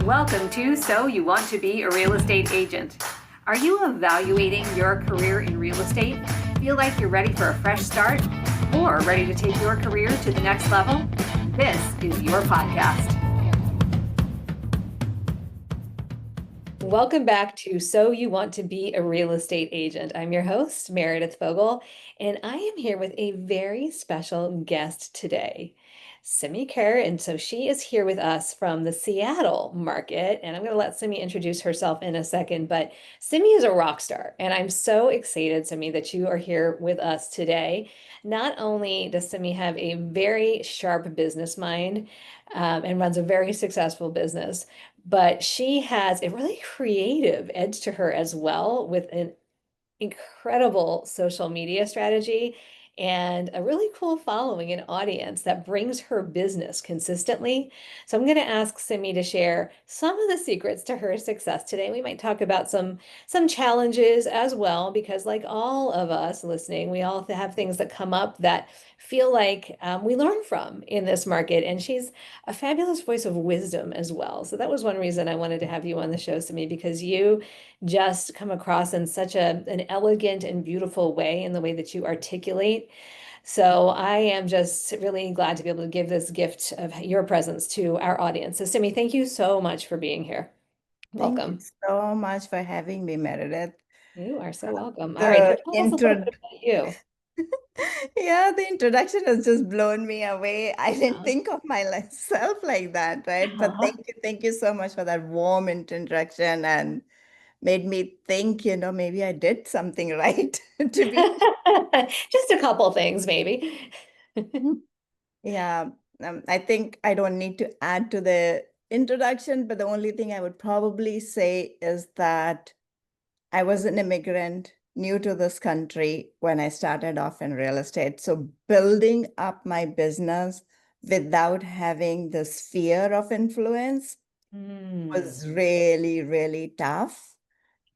Welcome to So You Want to Be a Real Estate Agent. Are you evaluating your career in real estate? Feel like you're ready for a fresh start? Or ready to take your career to the next level? This is your podcast. Welcome back to So You Want to Be a Real Estate Agent. I'm your host, Meredith Fogel, and I am here with a very special guest today. Simmi Kerr, and so she is here with us from the Seattle market, and I'm going to let Simmi introduce herself in a second, but Simmi is a rock star, and I'm so excited, Simmi, that you are here with us today. Not only does Simmi have a very sharp business mind, and runs a very successful business, but she has a really creative edge to her as well with an incredible social media strategy and a really cool following and audience that brings her business consistently. So I'm going to ask Simmi to share some of the secrets to her success today. We might talk about some challenges as well, because like all of us listening, we all have things that come up that feel like we learn from in this market. And she's a fabulous voice of wisdom as well. So that was one reason I wanted to have you on the show, Simmi, because you just come across in such an elegant and beautiful way in the way that you articulate. So I am just really glad to be able to give this gift of your presence to our audience. So Simmi, thank you so much for being here. Thank you Welcome. so much for having me, Meredith. You are so welcome. All right, so The tell us a little intro, bit about you. yeah, the introduction has just blown me away. I didn't Uh, think of myself like that, right? But thank you so much for that warm introduction and made me think, maybe I did something right to be. Just a couple things, maybe. Yeah, I think I don't need to add to the introduction, but the only thing I would probably say is that I was an immigrant, new to this country when I started off in real estate. So building up my business without having the sphere of influence Mm, was really, really tough.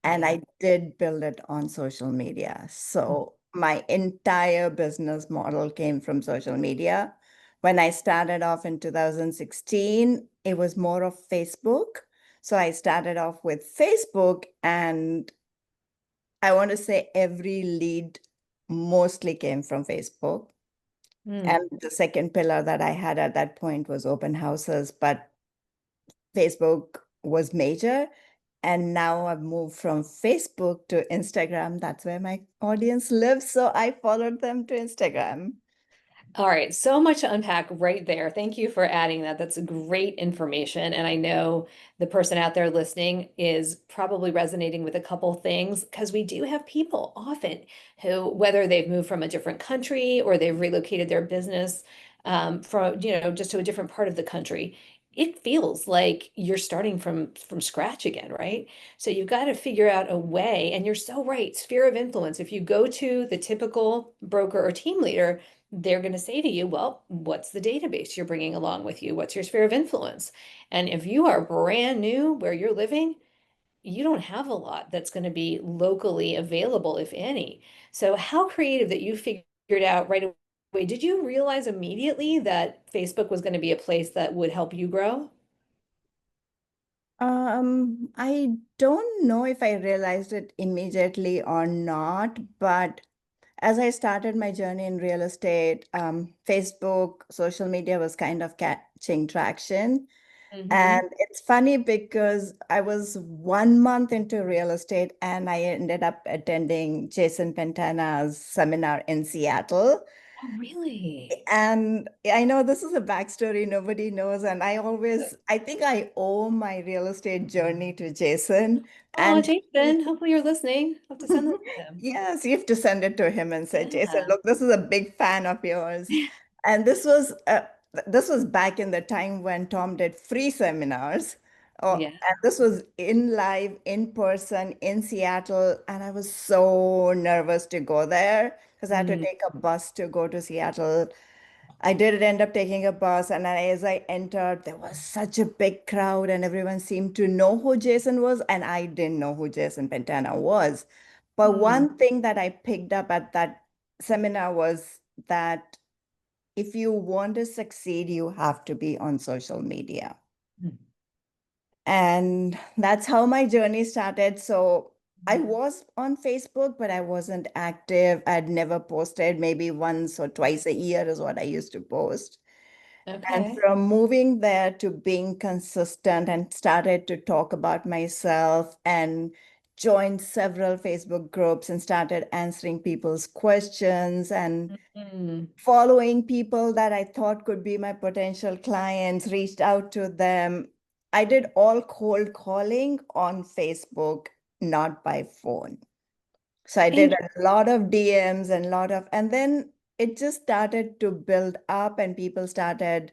And yeah. I did build it on social media. So my entire business model came from social media. When I started off in 2016, it was more of Facebook. So I started off with Facebook, and I want to say every lead mostly came from Facebook. Mm. And the second pillar that I had at that point was open houses, but Facebook was major. And now I've moved from Facebook to Instagram. That's where my audience lives. So I followed them to Instagram. All right, so much to unpack right there. Thank you for adding that. That's great information. And I know the person out there listening is probably resonating with a couple things because we do have people often who, whether they've moved from a different country or they've relocated their business from, just to a different part of the country, it feels like you're starting from scratch again, right? So you've got to figure out a way, and you're so right, sphere of influence. If you go to the typical broker or team leader, they're going to say to you, well, what's the database you're bringing along with you? What's your sphere of influence? And if you are brand new where you're living, you don't have a lot that's going to be locally available, if any. So, how creative that you figured out right away. Did you realize immediately that Facebook was going to be a place that would help you grow? I don't know if I realized it immediately or not, but as I started my journey in real estate, Facebook, social media was kind of catching traction. Hmm. And it's funny because I was 1 month into real estate and I ended up attending Jason Pantana's seminar in Seattle. Oh, really? And I know this is a backstory nobody knows. And I think I owe my real estate journey to Jason. Oh, And Jason, hopefully you're listening. I'll have to send this to him. yes, you have to send it to him and say, Jason, Yeah. look, this is a big fan of yours. And this was back in the time when Tom did free seminars. Oh, Yeah. and this was in live, in person, in Seattle. And I was so nervous to go there because I had to Mm, take a bus to go to Seattle. I did end up taking a bus, and as I entered, there was such a big crowd, and everyone seemed to know who Jason was, and I didn't know who Jason Pantana was. But mm, one thing that I picked up at that seminar was that if you want to succeed, you have to be on social media. mm. And that's how my journey started. So I was on Facebook, but I wasn't active. I'd never posted, maybe once or twice a year is what I used to post. And Okay. from moving there to being consistent and started to talk about myself and joined several Facebook groups and started answering people's questions and Mm, following people that I thought could be my potential clients, reached out to them. I did all cold calling on Facebook, not by phone. So I did a lot of DMs and and then it just started to build up and people started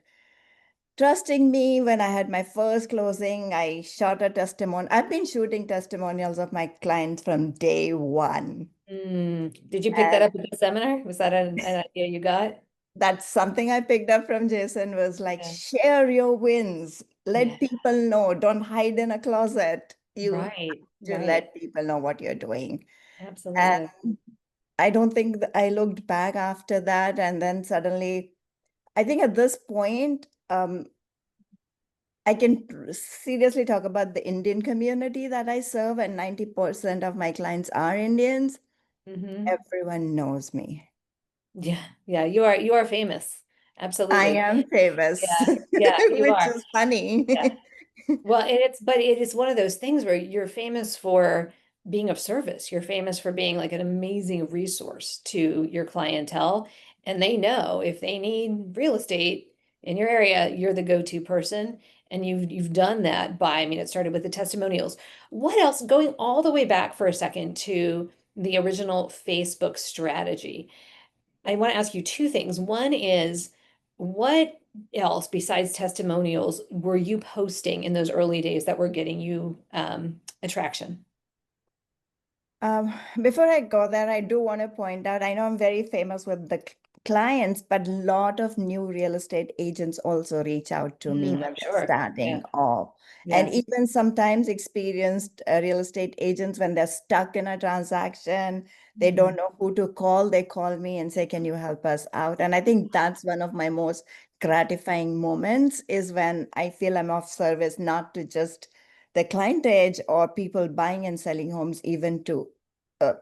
trusting me. When I had my first closing, I shot a testimonial. I've been shooting testimonials of my clients from day one. Did you pick that And up at the seminar? Was that an idea you got? that's something I picked up from Jason was like, Yeah. share your wins. Yeah. Let people know. Don't hide in a closet. You Right. have to Right. let people know what you're doing. And Absolutely. I don't think that I looked back after that. And then suddenly, I think at this point, I can seriously talk about the Indian community that I serve, and 90% of my clients are Indians. Hmm. Everyone knows me. Yeah. Yeah. You are famous. I Absolutely. am famous, Yeah. Yeah, you which are. is Yeah. funny. Well, but it is one of those things where you're famous for being of service. You're famous for being like an amazing resource to your clientele. And they know if they need real estate in your area, you're the go-to person. And you've done that by, I mean, it started with the testimonials. What else, going all the way back for a second to the original Facebook strategy? I want to ask you two things. One is, what else besides testimonials were you posting in those early days that were getting you attraction? Before I go there, I do want to point out, I know I'm very famous with the clients, but a lot of new real estate agents also reach out to me when I'm they're sure. starting Yeah. off. And Yeah. even sometimes experienced real estate agents, when they're stuck in a transaction, they don't Mhm. know who to call, they call me and say, can you help us out? And I think that's one of my most gratifying moments is when I feel I'm of service, not to just the client edge or people buying and selling homes, even to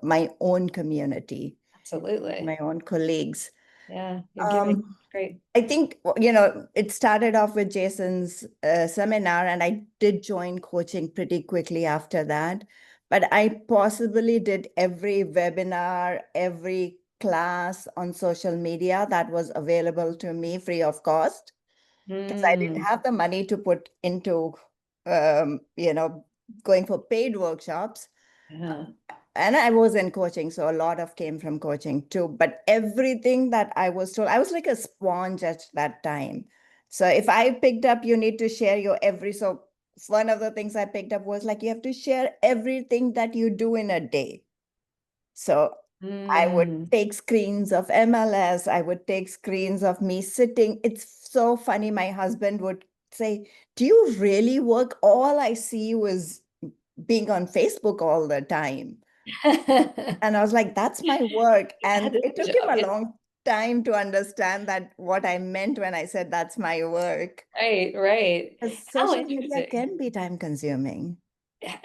my own community, Absolutely. my own colleagues. Yeah. You're giving. Um, Great. I think, it started off with Jason's seminar, and I did join coaching pretty quickly after that. But I possibly did every webinar, every class on social media that was available to me free of cost because I didn't Mm, have the money to put into, um, you know, going for paid workshops. yeah. And I was in coaching, so a lot of came from coaching too. But everything that I was told, I was like a sponge at that time. So if I picked up, you need to share your so one of the things I picked up was like, you have to share everything that you do in a day. So I would Mm. take screens of MLS. I would take screens of me sitting. It's so funny. My husband would say, do you really work? All I see was being on Facebook all the time. And I was like, that's my work. And That's it the took him job. a Yeah. long time to understand that what I meant when I said that's my work. Right. Right. Because How social media interesting. can be time consuming.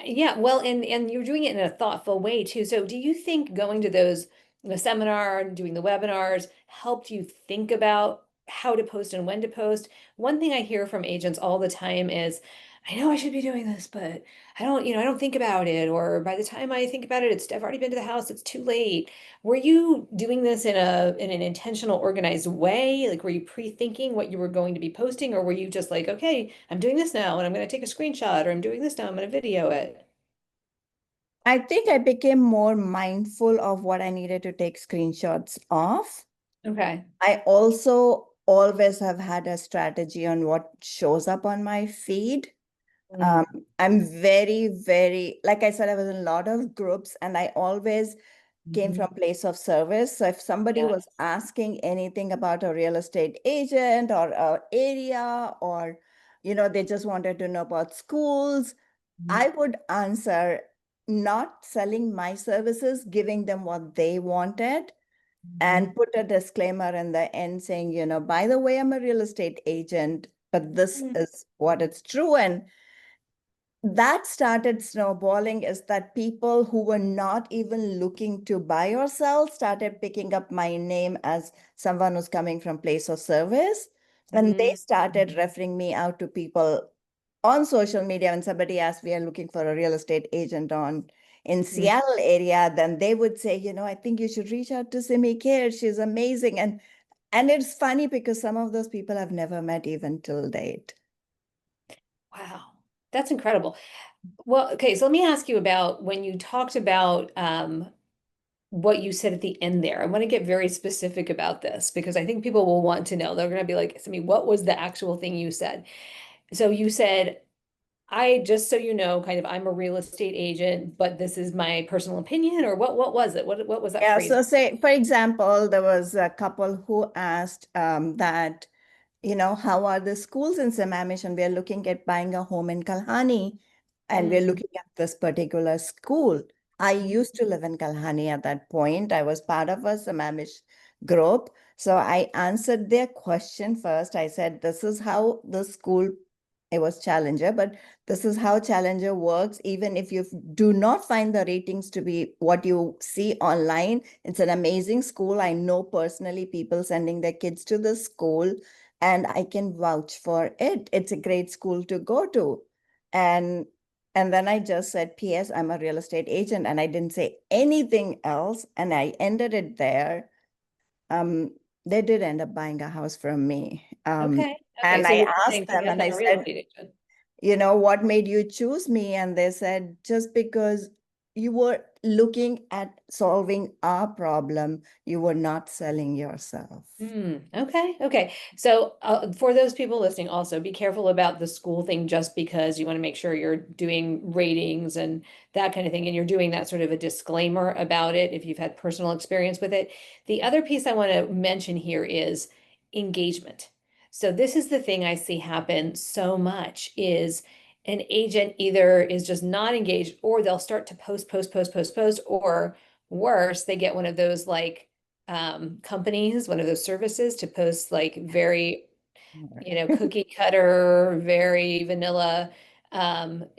Yeah, well, and you're doing it in a thoughtful way too. So do you think going to those, the seminar and doing the webinars helped you think about how to post and when to post? One thing I hear from agents all the time is, I know I should be doing this, but I don't think about it. Or by the time I think about it, I've already been to the house, it's too late. Were you doing this in an intentional, organized way? Like, were you pre-thinking what you were going to be posting, or were you just like, okay, I'm doing this now and I'm going to take a screenshot, or I'm doing this now, I'm going to video it? I think I became more mindful of what I needed to take screenshots of. Okay. I also always have had a strategy on what shows up on my feed. Um, Mm, I'm very, very, like I said, I was in a lot of groups and I always came mhm. from place of service. So if somebody Yeah. was asking anything about a real estate agent or a area, or they just wanted to know about schools, Mhm. I would answer not selling my services, giving them what they wanted, Mhm. and put a disclaimer in the end saying, by the way, I'm a real estate agent, but this Mm. is what it's true. And that started snowballing is that people who were not even looking to buy or sell started picking up my name as someone who's coming from place of service. And they Mm, started referring me out to people on social media. When somebody asked, we are looking for a real estate agent on in mm. Seattle area, then they would say, I think you should reach out to Simi Care. She's amazing. And it's funny because some of those people I've never met even till date. Wow, that's incredible. Well, okay, so let me ask you about when you talked about what you said at the end there. I want to get very specific about this because I think people will want to know. They're going to be like, Simi, what was the actual thing you said? So you said, I just so you know, kind of I'm a real estate agent, but this is my personal opinion, or what was it? What was that Yeah, phrase? so say, for example, there was a couple who asked that, how are the schools in Sammamish? And we're looking at buying a home in Kalhani, and we're Mm, looking at this particular school. I used to live in Kalhani at that point. I was part of a Sammamish group. So I answered their question first. I said, this is how the school, it was Challenger, but this is how Challenger works. Even if you do not find the ratings to be what you see online, it's an amazing school. I know personally people sending their kids to the school, and I can vouch for it. It's a great school to go to. And and then I just said, P.S., I'm a real estate agent, and I didn't say anything else, and I ended it there. Um, they did end up buying a house from me. okay. Okay. And So I you're just asked saying, them yes, and I'm I a real said, estate agent. what made you choose me? And they said, just because you were looking at solving our problem, you were not selling yourself. Okay, okay. So for those people listening, also be careful about the school thing just because you want to make sure you're doing ratings and that kind of thing, and you're doing that sort of a disclaimer about it if you've had personal experience with it. The other piece I want to mention here is engagement. So this is the thing I see happen so much is an agent either is just not engaged or they'll start to post, or worse, they get one of those like companies, one of those services to post like very, cookie cutter, very vanilla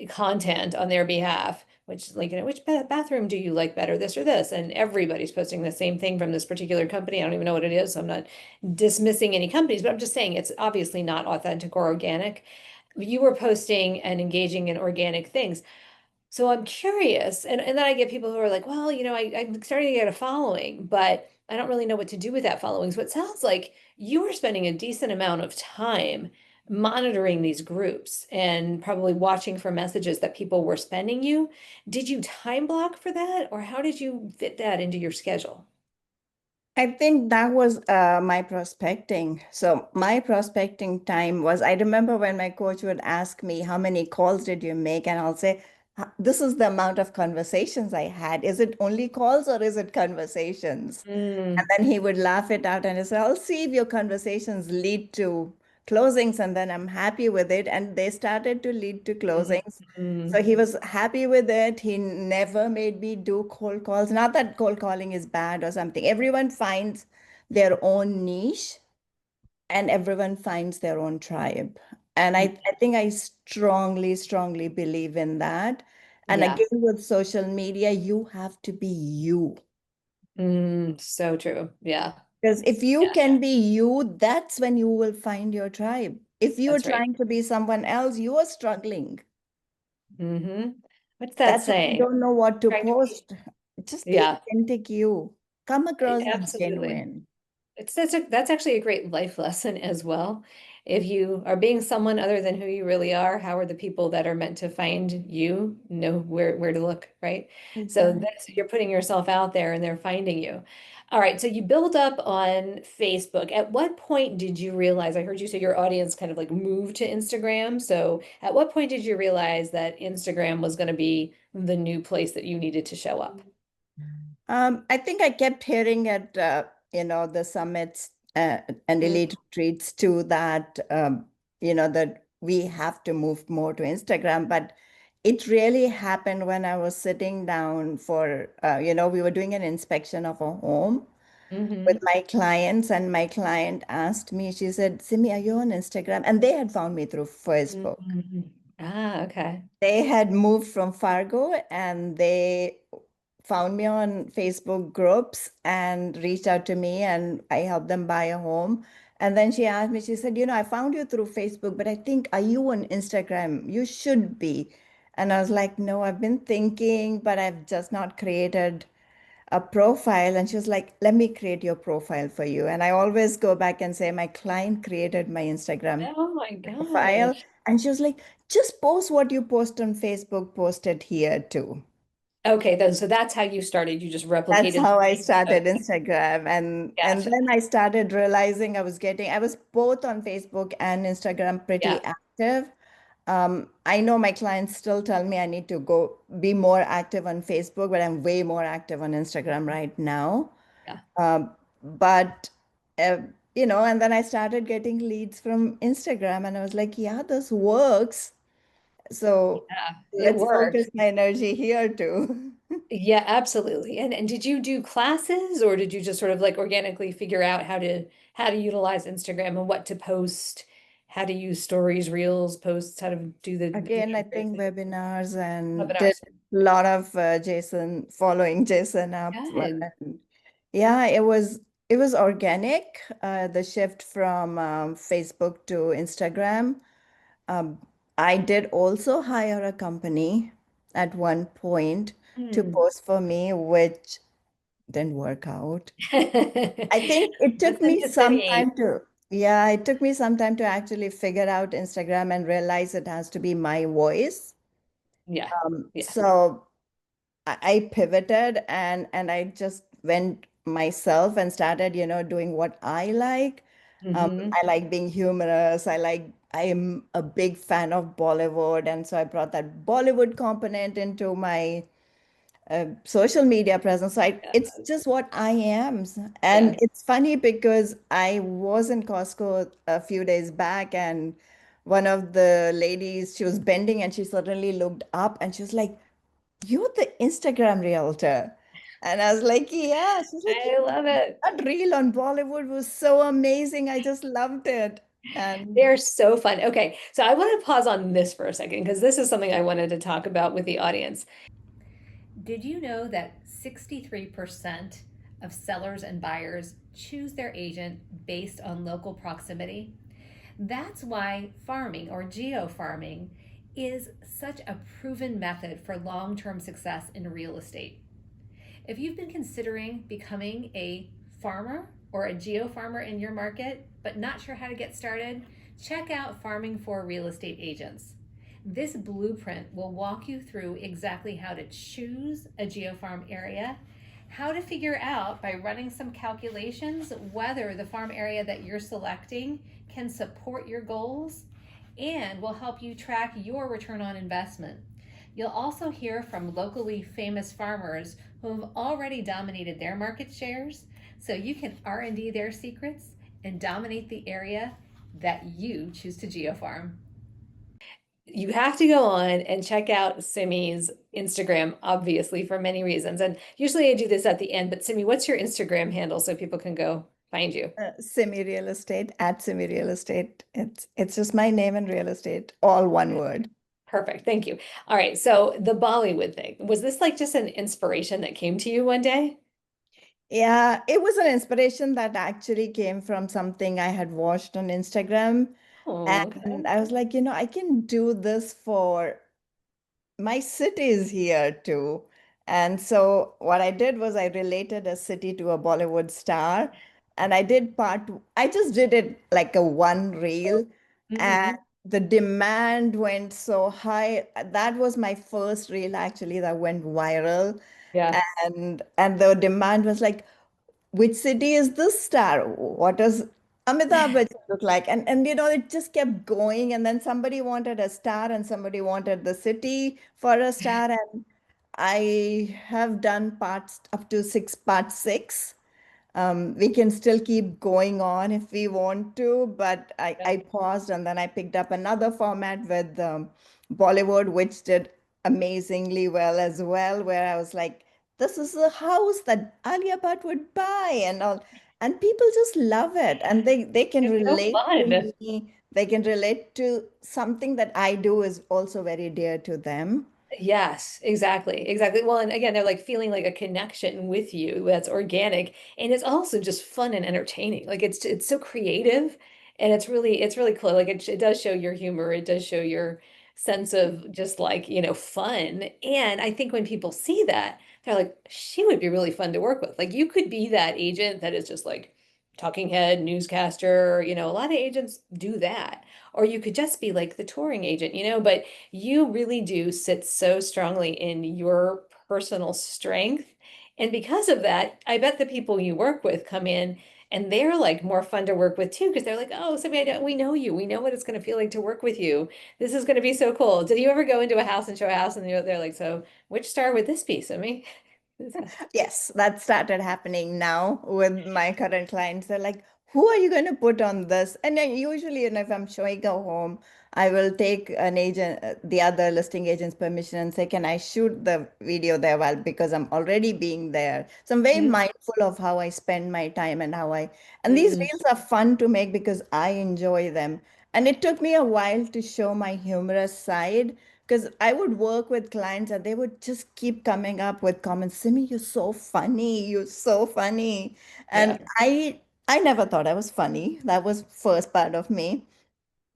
content on their behalf, which like, which bathroom do you like better, this or this? And everybody's posting the same thing from this particular company. I don't even know what it is, so I'm not dismissing any companies, but I'm just saying it's obviously not authentic or organic. You were posting and engaging in organic things. So I'm curious, and then I get people who are like, well, I'm starting to get a following, but I don't really know what to do with that following. So it sounds like you were spending a decent amount of time monitoring these groups and probably watching for messages that people were sending you. Did you time block for that, or how did you fit that into your schedule? I think that was my prospecting. So my prospecting time was, I remember when my coach would ask me, how many calls did you make? And I'll say, this is the amount of conversations I had. Is it only calls or is it conversations? And Mm, then he would laugh it out and he said, I'll see if your conversations lead to closings. And then I'm happy with it. And they started to lead to mm, closings. So mm, he was happy with it. He never made me do cold calls. Not that cold calling is bad or something. Everyone finds their own niche and everyone finds their own tribe. And mm. I think I strongly, strongly believe in that. And Yeah. again, with social media, you have to be you. So true. Yeah. Because if you Yeah, can be you, that's when you will find your tribe. If you're that's right. trying to be someone else, you are struggling. hmm What's that That's when you saying? don't know what to Trying to be, post. Just be yeah, authentic you. Come across as absolutely. genuine. That's actually a great life lesson as well. If you are being someone other than who you really are, how are the people that are meant to find you know where to look, right? So Exactly. that's you're putting yourself out there and they're finding you. All right, so you build up on Facebook. At what point did you realize, I heard you say your audience kind of like moved to Instagram. So at what point did you realize that Instagram was going to be the new place that you needed to show up? I think I kept hearing at the summits and Mm, elite retreats too that that we have to move more to Instagram. But it really happened when I was sitting down for we were doing an inspection of a home with hmm my clients, and my client asked me, she said, Simi, are you on Instagram? And they had found me through Facebook. hmm Ah, okay. They had moved from Fargo and they found me on Facebook groups and reached out to me and I helped them buy a home. And then she asked me, she said, I found you through Facebook, but I think, are you on Instagram? You should be. And I was like, no, I've been thinking, but I've just not created a profile. And she was like, let me create your profile for you. And I always go back and say, my client created my Instagram Oh my profile. gosh. And she was like, just post what you post on Facebook, post it here too. Okay, then so that's how you started. You just That's replicated. how I Okay, started Instagram. And gotcha. then I started realizing I was both on Facebook and Instagram Yeah, pretty active. I know my clients still tell me I need to go be more active on Facebook, but I'm way more active on Instagram right now. yeah, Um, but uh, and then I started getting leads from Instagram, and I was like, yeah, this works. So yeah. It let's works. focus my energy here too. Yeah, absolutely. And did you do classes or did you just sort of like organically figure out how to utilize Instagram and what to post, how to use stories, reels, posts, how to do Again, I various think things, webinars and did webinars? a lot of following Jason up. Good. And yeah, it was organic, the shift from Facebook to Instagram. Um, I did also hire a company at one point to Hmm. post for me, which didn't work out. I think it took Listen me to some Simmi. time to, yeah, it took me some time to actually figure out Instagram and realize it has to be my voice. Yeah. Yeah. So I pivoted and I just went myself and started, doing what I like. Hmm. I like being humorous. I am a big fan of Bollywood. And so I brought that Bollywood component into my social media presence. So it's Yeah. just what I am. And Yeah. it's funny because I was in Costco a few days back and one of the ladies, she was bending and she suddenly looked up and she was like, you're the Instagram realtor. And I was like, yeah. She's like, I love it. that reel on Bollywood was so amazing. I just loved it. And They're so fun. Okay, so I want to pause on this for a second because this is something I wanted to talk about with the audience. Did you know that 63% of sellers and buyers choose their agent based on local proximity? That's why farming or geo farming is such a proven method for long term success in real estate. If you've been considering becoming a farmer or a geo farmer in your market, but not sure how to get started, check out Farming for Real Estate Agents. This blueprint will walk you through exactly how to choose a geofarm area, how to figure out by running some calculations whether the farm area that you're selecting can support your goals, and will help you track your return on investment. You'll also hear from locally famous farmers who have already dominated their market shares, so you can R&D their secrets and dominate the area that you choose to geofarm. You have to go on and check out Simi's Instagram, obviously, for many reasons. And usually I do this at the end, but Simi, what's your Instagram handle so people can go find you? Simi Real Estate at Simi Real Estate. It's just my name and real estate, all one word. Perfect. Thank you. All right. So the Bollywood thing, was this like just an inspiration that came to you one day? Yeah, it was an inspiration that actually came from something I had watched on Instagram. Oh, And I was like, I can do this for my city is here too. And so what I did was I related a city to a Bollywood star. And I just did it like a one reel. And okay. the demand went so high. That was my first reel actually that went viral. Yeah. And the demand was like, which city is this star? What does Amitabh Bachchan look like? And it just kept going. And then somebody wanted a star and somebody wanted the city for a star. And I have done parts up to part six. We can still keep going on if we want to, but I paused and then I picked up another format with Bollywood, which did amazingly well as well, where I was like, this is a house that Alia Bhatt would buy and all. And people just love it and they can It's so relate to fun. me. they can relate to something that I do is also very dear to them. Yes, exactly. Exactly. Well, and again, they're like feeling like a connection with you that's organic and it's also just fun and entertaining. Like it's so creative and it's really cool. Like it does show your humor, it does show your sense of just like, fun. And I think when people see that, they're like, she would be really fun to work with. Like you could be that agent that is just like talking head, newscaster, a lot of agents do that. Or you could just be like the touring agent, but you really do sit so strongly in your personal strength. And because of that, I bet the people you work with come in and they're like more fun to work with too, because they're like, oh, Sammy, we know you. We know what it's going to feel like to work with you. This is going to be so cool. Did you ever go into a house and show a house and they're like, so which star would this be, Sammy? Yes, that started happening now with my current clients. They're like, who are you going to put on this? And then usually, if I'm showing a home, I will take an agent, the other listing agent's permission and say, can I shoot the video there? Well, because I'm already being there. So I'm very Mm, mindful of how I spend my time and and these mm, reels are fun to make because I enjoy them. And it took me a while to show my humorous side because I would work with clients and they would just keep coming up with comments, Simi, you're so funny, you're so funny. yeah. And I never thought I was funny. That was first part of me.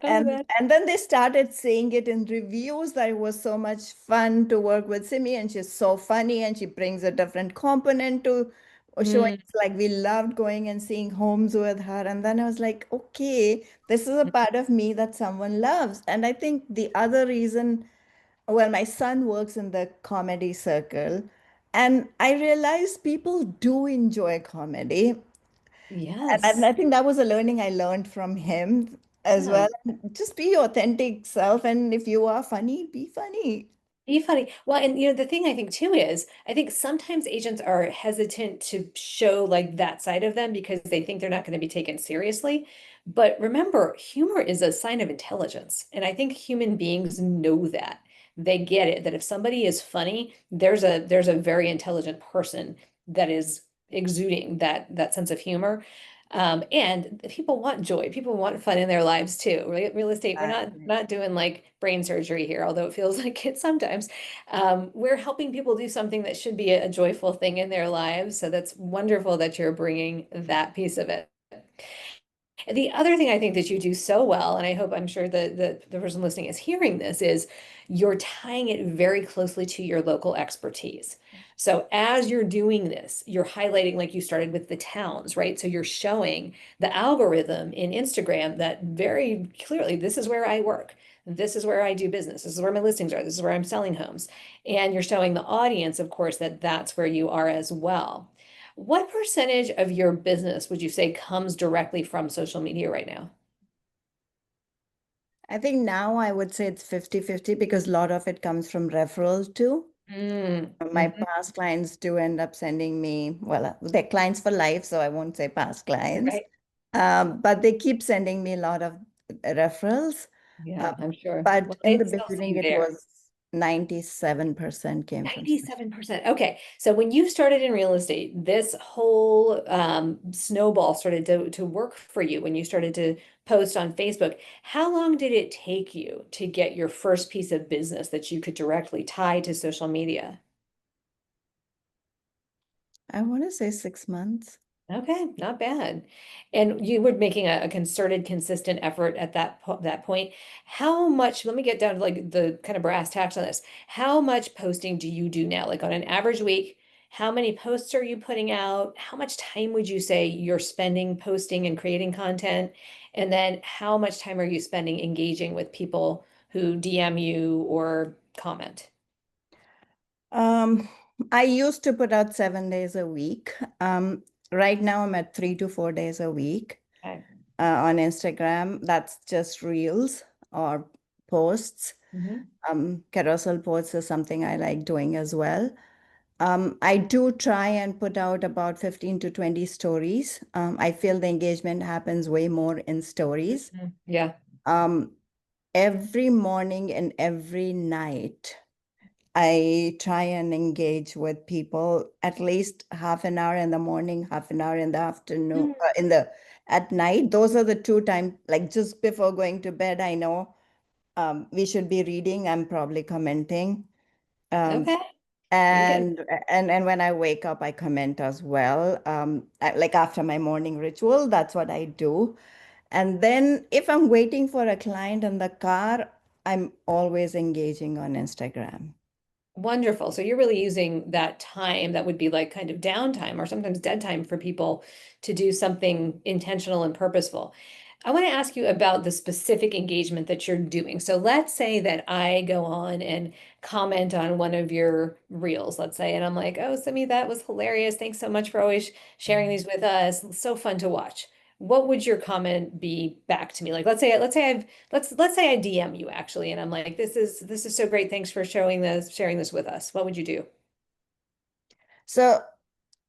Oh, And that. and then they started saying it in reviews that it was so much fun to work with Simi and she's so funny and she brings a different component to showing Mm, us like we loved going and seeing homes with her. And then I was like, okay, this is a part of me that someone loves. And I think the other reason, well, my son works in the comedy circle, and I realized people do enjoy comedy. And yes. I think that was a learning I learned from him as Yeah. well. Just be your authentic self. And if you are funny, be funny. Be funny. Well, and the thing I think too is I think sometimes agents are hesitant to show like that side of them because they think they're not going to be taken seriously. But remember, humor is a sign of intelligence. And I think human beings know that. They get it that if somebody is funny, there's a very intelligent person that is exuding that sense of humor. And people want joy. People want fun in their lives too. Real estate, we're not Exactly. not doing like brain surgery here, although it feels like it sometimes. We're helping people do something that should be a joyful thing in their lives. So that's wonderful that you're bringing that piece of it. The other thing I think that you do so well, and I hope I'm sure the person listening is hearing this, is you're tying it very closely to your local expertise. So as you're doing this, you're highlighting, like you started with the towns, right? So you're showing the algorithm in Instagram that very clearly, this is where I work. This is where I do business. This is where my listings are. This is where I'm selling homes. And you're showing the audience, of course, that that's where you are as well. What percentage of your business would you say comes directly from social media right now? I think now I would say it's 50-50 because a lot of it comes from referrals too. Mm, My mhm. past clients do end up sending me, well, they're clients for life, so I won't say past clients. Right. But they keep sending me a lot of referrals. Uh, Yeah, I'm sure. but Well, in the they still see beginning, you it there. was 97% came from social. 97%. Okay. So when you started in real estate, this whole snowball started to work for you when you started to post on Facebook. How long did it take you to get your first piece of business that you could directly tie to social media? I want to say 6 months. Okay, not bad. And you were making a concerted, consistent effort at that point. How much, let me get down to like the kind of brass tacks on this. How much posting do you do now? Like on an average week, how many posts are you putting out? How much time would you say you're spending posting and creating content? And then how much time are you spending engaging with people who DM you or comment? Um, I used to put out 7 days a week. Right now, I'm at 3 to 4 days a week Okay. on Instagram. That's just reels or posts. Mhm. Carousel posts is something I like doing as well. I do try and put out about 15 to 20 stories. I feel the engagement happens way more in stories. Mhm. Yeah. Um, every morning and every night, I try and engage with people at least half an hour in the morning, half an hour in the afternoon, in the at night. Those are the two times, like just before going to bed, I know we should be reading. I'm probably commenting. Um, Okay. You get and when I wake up, I comment as well. Like after my morning ritual, that's what I do. And then if I'm waiting for a client in the car, I'm always engaging on Instagram. wonderful. So you're really using that time that would be like kind of downtime or sometimes dead time for people to do something intentional and purposeful. I want to ask you about the specific engagement that you're doing. So let's say that I go on and comment on one of your reels, let's say, and I'm like, oh, Simi, that was hilarious. Thanks so much for always sharing these with us. So fun to watch. What would your comment be back to me? Like, let's say I DM you actually, and I'm like, this is so great. Thanks for sharing this with us. What would you do? So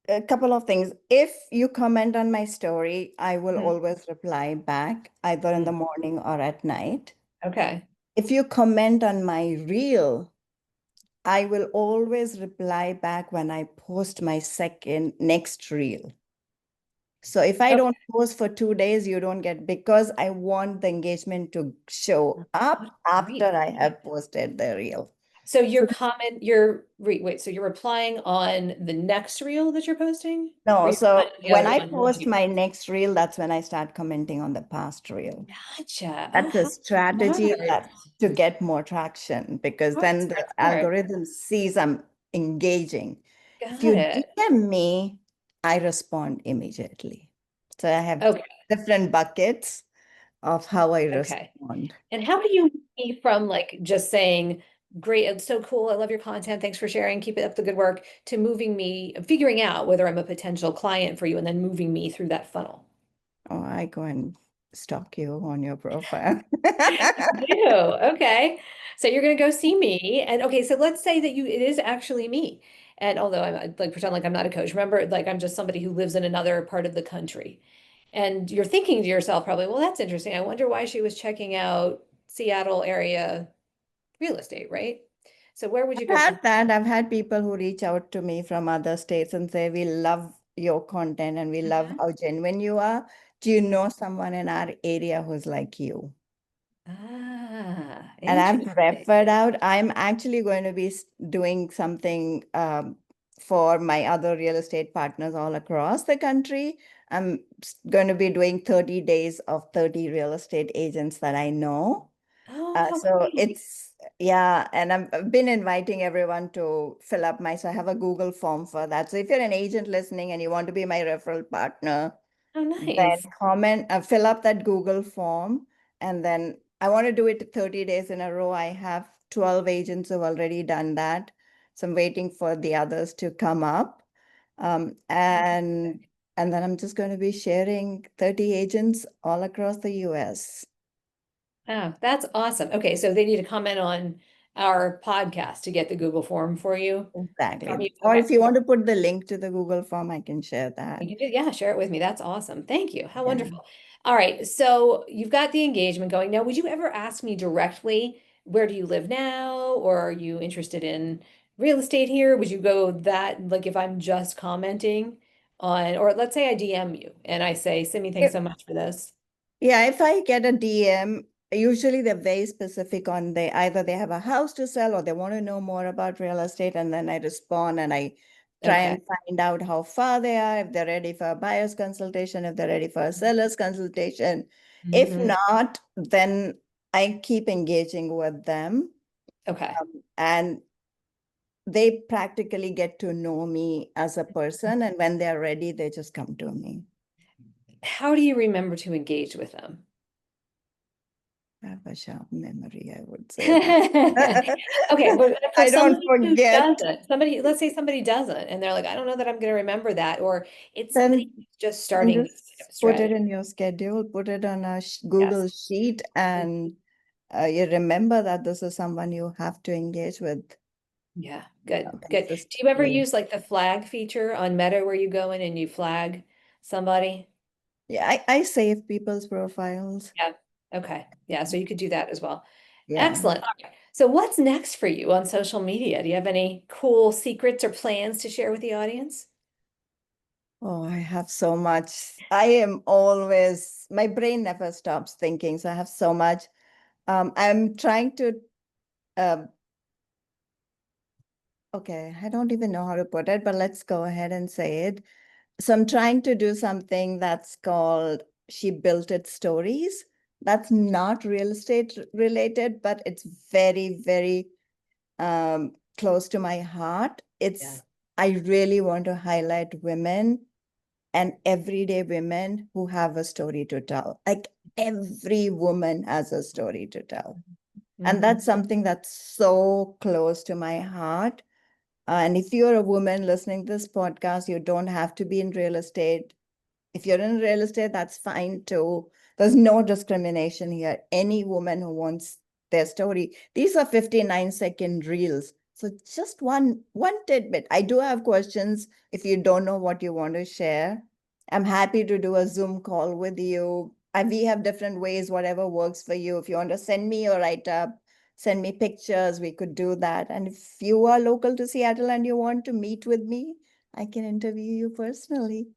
a couple of things. If you comment on my story, I will Mhm. always reply back either in the Mhm. morning or at night. Okay. If you comment on my reel, I will always reply back when I post my second next reel. So if I Okay. don't post for 2 days, you don't get because I want the engagement to show up after Great. I have posted the reel. So So so you're replying on the next reel that you're posting? Or no, you're replying so on the when other I one, the one post you my next reel, that's when I start commenting on the past reel. Gotcha. Oh, That's a how strategy smart. that to get more traction because How then the smart, smart. algorithm sees I'm engaging. If Got you it. DM me, I respond immediately. So I have Okay. different buckets of how I Okay. respond. And how do you be from like just saying, great, it's so cool. I love your content. Thanks for sharing. Keep it up the good work to moving me, figuring out whether I'm a potential client for you and then moving me through that funnel. Oh, I go and stalk you on your profile. You do. Okay. So you're going to go see me. And okay, so let's say that it is actually me. And although I'm like pretend like I'm not a coach, remember, like I'm just somebody who lives in another part of the country. And you're thinking to yourself probably, well, that's interesting. I wonder why she was checking out Seattle area real estate, right? So where would you I've go had from? that. I've had people who reach out to me from other states and say, we love your content and we love Mhm. how genuine you are. Do you know someone in our area who's like you? Ah, And I've interesting. referred out. I'm actually going to be doing something for my other real estate partners all across the country. I'm going to be doing 30 days of 30 real estate agents that I know. Oh, how So great. it's, yeah, and I've been inviting everyone to fill up so I have a Google form for that. So if you're an agent listening and you want to be my referral partner, Oh, then nice. fill up that Google form. And then I want to do it 30 days in a row. I have 12 agents who've already done that. So I'm waiting for the others to come up. Um, and Fantastic. and then I'm just going to be sharing 30 agents all across the US. Oh, that's awesome. Okay, so they need to comment on our podcast to get the Google form for you from Exactly. you. Or Okay. if you want to put the link to the Google form, I can share You that. can do, yeah, share it with me. That's awesome. Thank you. How Yeah. wonderful. All right. So you've got the engagement going. Now, would you ever ask me directly, where do you live now? Or are you interested in real estate here? Would you go that, like if I'm just commenting on, or let's say I DM you and I say, Simi, thanks so much for this. Yeah, if I get a DM, usually they're very specific on either they have a house to sell or they want to know more about real estate, and then I respond and I try Okay. and find out how far they are, if they're ready for a buyer's consultation, if they're ready for a seller's consultation. If Hmm. not, then I keep engaging with them, Okay. and they practically get to know me as a person. And when they're ready, they just come to me. How do you remember to engage with them? I have a sharp memory, I would say Okay, that. but for I don't somebody who forget. doesn't, let's say somebody doesn't, and they're like, I don't know that I'm going to remember that, or it's somebody Then, who's just then starting this kind of just put it strategy. in your schedule, put it on a Yes. Google sheet, and you remember that this is someone you have to engage with Yeah, good, good. Do you ever consistently. use like the flag feature on Meta where you go in and you flag somebody? Yeah, I save people's profiles. Yeah. Okay. Yeah, so you could do that as well. Yeah. Excellent. All right. So what's next for you on social media? Do you have any cool secrets or plans to share with the audience? Oh, I have so much. My brain never stops thinking. So I have so much. I'm trying to, uh, okay, I don't even know how to put it, but let's go ahead and say it. So I'm trying to do something that's called She Built It Stories. That's not real estate related, but it's very, very close to my heart. Yeah. I really want to highlight women and everyday women who have a story to tell. Like every woman has a story to tell. And Hmm. that's something that's so close to my heart. And if you're a woman listening to this podcast, you don't have to be in real estate. If you're in real estate, that's fine too. There's no discrimination here. Any woman who wants their story. These are 59-second reels. So just one tidbit. I do have questions if you don't know what you want to share. I'm happy to do a Zoom call with you. And we have different ways, whatever works for you. If you want to send me your write-up, send me pictures, we could do that. And if you are local to Seattle and you want to meet with me, I can interview you personally.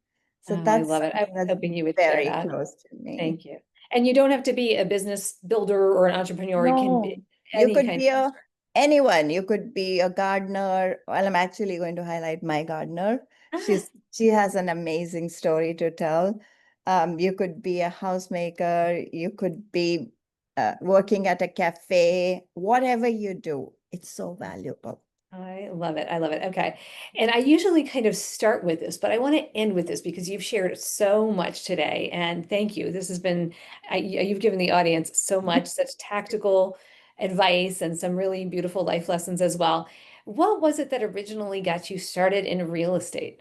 So Oh, I that's love it. I something was that's hoping you would share very that. close to me. Thank you. And you don't have to be a business builder or an entrepreneur. It can be No, you any could kind be a anyone. You could be a gardener. Well, I'm actually going to highlight my gardener. of. She has an amazing story to tell. You could be a housemaker. You could be working at a cafe. Whatever you do, it's so valuable. I love it. I love it. Okay. And I usually kind of start with this, but I want to end with this because you've shared so much today. And thank you. This has been, you've given the audience so much, such tactical advice and some really beautiful life lessons as well. What was it that originally got you started in real estate?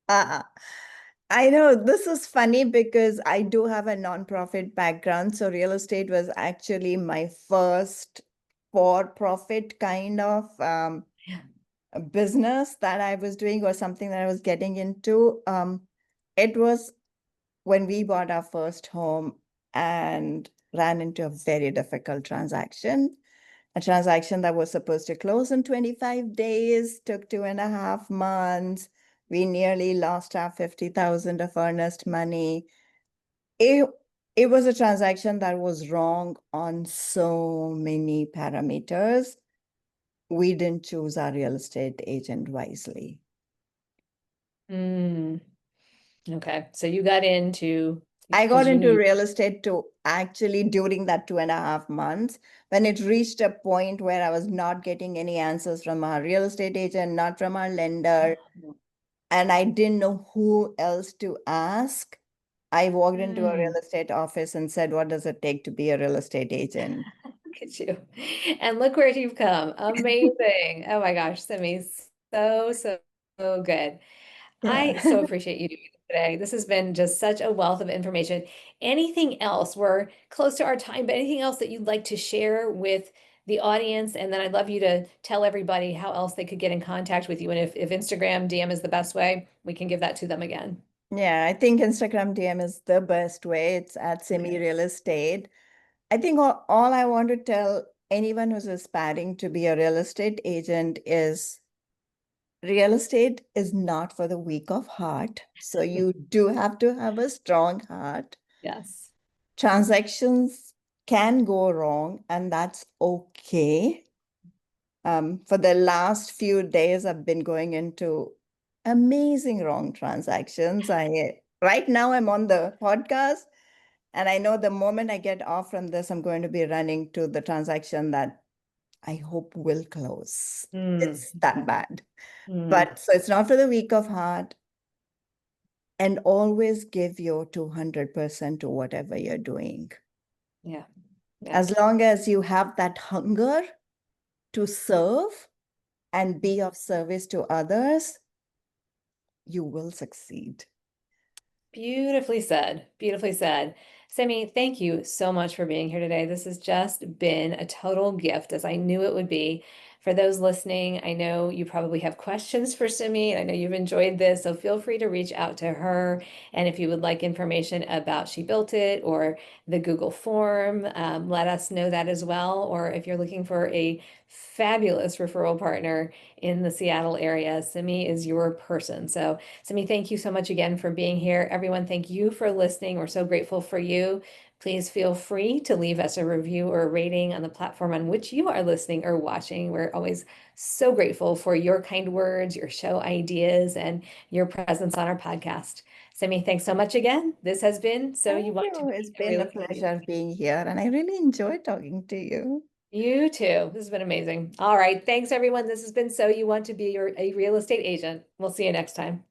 Uh, I know this is funny because I do have a nonprofit background. So real estate was actually my first for-profit kind of Yeah. a business that I was doing or something that I was getting into. It was when we bought our first home and ran into a very difficult transaction. A transaction that was supposed to close in 25 days, took 2.5 months. We nearly lost our 50,000 of earnest money. It, it was a transaction that was wrong on so many parameters. We didn't choose our real estate agent wisely. Mm, okay. So you got into I got because you knew into you. real estate to actually during that 2.5 months when it reached a point where I was not getting any answers from our real estate agent, not from our lender, and I didn't know who else to ask. I walked into a Mm. real estate office and said, "What does it take to be a real estate agent?" Look at you. And look where you've come. Amazing. Oh my gosh, Simmi, so good. Yeah. I so appreciate you doing this today. This has been just such a wealth of information. Anything else? We're close to our time, but anything else that you'd like to share with the audience? And then I'd love you to tell everybody how else they could get in contact with you. And if Instagram DM is the best way, we can give that to them again. Yeah, I think Instagram DM is the best way. It's at Simi Okay. Real Estate. I think all I want to tell anyone who's aspiring to be a real estate agent is real estate is not for the weak of heart. So you do have to have a strong heart. Yes. Transactions can go wrong, and that's okay. For the last few days, I've been going into amazing wrong transactions. I right now I'm on the podcast, and I know the moment I get off from this, I'm going to be running to the transaction that I hope will close. Mm, It's that bad. mm, But so it's not for the weak of heart, and always give your 200% to whatever you're doing. yeah. Yeah. As long as you have that hunger to serve and be of service to others, you will succeed. Beautifully said. Beautifully said. Simi, thank you so much for being here today. This has just been a total gift, as I knew it would be. For those listening, I know you probably have questions for Simi, and I know you've enjoyed this, so feel free to reach out to her. And if you would like information about She Built It or the Google form, let us know that as well. Or if you're looking for a fabulous referral partner in the Seattle area, Simi is your person. So, Simi, thank you so much again for being here. Everyone, thank you for listening. We're so grateful for you. Please feel free to leave us a review or a rating on the platform on which you are listening or watching. We're always so grateful for your kind words, your show ideas, and your presence on our podcast. Simi, thanks so much again. This has been So You Thank Want to you. It's Be a been Real a Estate pleasure Agent. being here, and I really enjoyed talking to you. You too. This has been amazing. All right. Thanks, everyone. This has been So You Want to Be a Real Estate Agent. We'll see you next time.